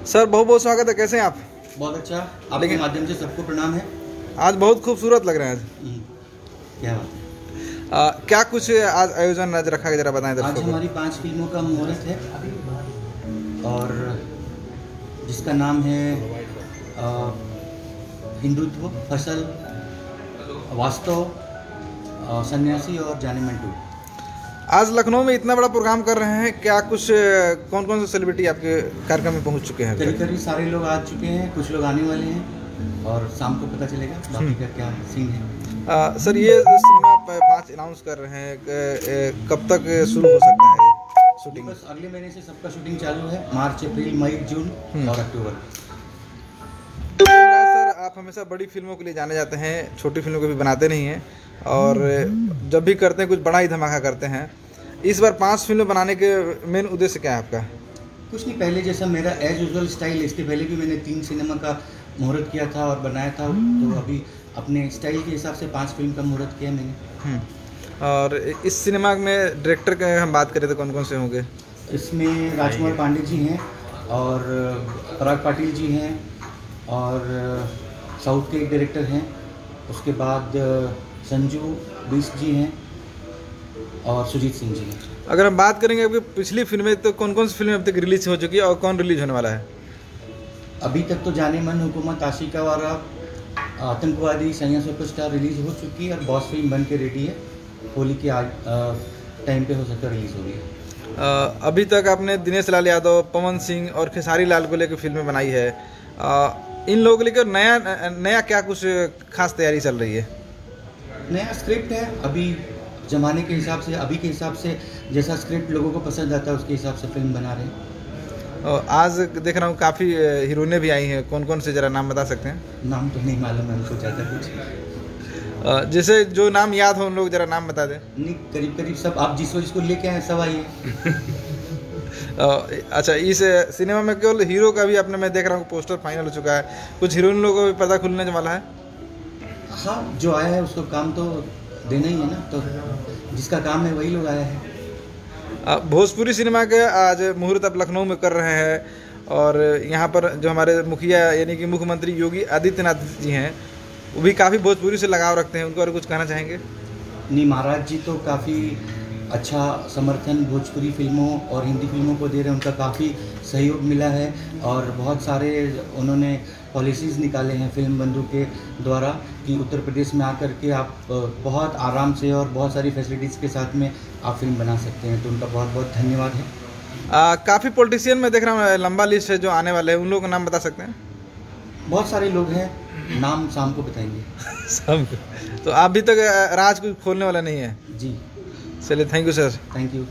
Sir बहुत बहुत स्वागत है, कैसे हैं आप? बहुत अच्छा। आपके माध्यम से सबको प्रणाम है। आज बहुत खूबसूरत लग रहे हैं आज। क्या बात है। क्या कुछ आज आयोजन आज रखा गया, जरा बताएं आज दर्शकों को। हमारी 5 फिल्मों का मुहूर्त है और जिसका नाम है हिंदुत्व, फसल, वास्तव, सन्यासी और जाने मन 2। आज लखनऊ में इतना बड़ा प्रोग्राम कर रहे हैं, क्या कुछ कौन कौन से सेलिब्रिटी आपके कार्यक्रम में पहुंच चुके हैं? करीब सारे लोग आ चुके हैं, कुछ लोग आने वाले हैं और शाम को पता चलेगा बाकी का क्या सीन है। सर ये सिनेमा 5 अनाउंस कर रहे हैं, कब तक शुरू हो सकता है शूटिंग? बस अगले महीने से सबका शूटिंग चालू है, मार्च, अप्रैल, मई, जून और अक्टूबर। सर आप हमेशा बड़ी फिल्मों के लिए जाने जाते हैं, छोटी फिल्मों को भी बनाते नहीं हैं और जब भी करते हैं कुछ बड़ा ही धमाका करते हैं। इस बार 5 फिल्में बनाने के मेन उद्देश्य क्या है आपका? कुछ नहीं, पहले जैसा मेरा एज यूजुअल स्टाइल, इसके पहले भी मैंने 3 सिनेमा का मुहूर्त किया था और बनाया था, तो अभी अपने स्टाइल के हिसाब से 5 फिल्म का मुहूर्त किया मैंने। और इस सिनेमा में डायरेक्टर का हम बात करें तो कौन कौन से होंगे? इसमें राजकुमार पांडे जी हैं और पराग पाटिल जी हैं और साउथ के एक डायरेक्टर हैं, उसके बाद संजू बिष्ट जी हैं और सुजीत सिंह जी हैं। अगर हम बात करेंगे आपकी पिछली फिल्में, तो कौन कौन सी फिल्में अब तक रिलीज हो चुकी है और कौन रिलीज होने वाला है? अभी तक तो जाने मन, हुकूमत, आशिका वारा, आतंकवादी, सैया सुपरस्टार रिलीज हो चुकी है और बॉस फिल्म बन के रेडी है। होली के टाइम पे हो सकता रिलीज होगी। अभी तक आपने दिनेश लाल यादव, पवन सिंह और खेसारी लाल को लेकर फिल्में बनाई है। इन लोगों को लेकर नया क्या कुछ खास तैयारी चल रही है? नया स्क्रिप्ट है, अभी ज़माने के हिसाब से, अभी के हिसाब से जैसा स्क्रिप्ट लोगों को पसंद आता है उसके हिसाब से फिल्म बना रहे हैं। आज देख रहा हूँ काफ़ी हीरोइनें भी आई हैं, कौन कौन से ज़रा नाम बता सकते हैं? नाम तो नहीं मालूम है हमको ज़्यादा कुछ। जैसे जो नाम याद हो उन लोग ज़रा नाम बता दें। नहीं, करीब सब आप जिसको लेके आए सब आइए। अच्छा, इस सिनेमा में केवल हीरो का भी अपने मैं देख रहा हूँ पोस्टर फाइनल हो चुका है, कुछ हीरोइन लोगों को भी पता खुलने वाला है? हाँ, जो आया है उसको काम तो देना ही है ना, तो जिसका काम है वही लोग आया है। भोजपुरी सिनेमा के आज मुहूर्त आप लखनऊ में कर रहे हैं और यहाँ पर जो हमारे मुखिया यानी कि मुख्यमंत्री योगी आदित्यनाथ जी हैं, वो भी काफ़ी भोजपुरी से लगाव रखते हैं, उनको और कुछ कहना चाहेंगे? नहीं, महाराज जी तो काफ़ी अच्छा समर्थन भोजपुरी फिल्मों और हिंदी फिल्मों को दे रहे हैं, उनका काफ़ी सहयोग मिला है और बहुत सारे उन्होंने पॉलिसीज़ निकाले हैं फिल्म बंधु के द्वारा कि उत्तर प्रदेश में आकर के आप बहुत आराम से और बहुत सारी फैसिलिटीज़ के साथ में आप फिल्म बना सकते हैं, तो उनका बहुत बहुत धन्यवाद है। काफ़ी पॉलिटिशियन में देख रहा हूँ, लंबा लिस्ट है जो आने वाले हैं, उन लोगों का नाम बता सकते हैं? बहुत सारे लोग हैं, नाम शाम को बताएंगे। सब तो आप भी तक राज कुछ खोलने वाला नहीं है? जी, चलिए, thank you sir. Thank you.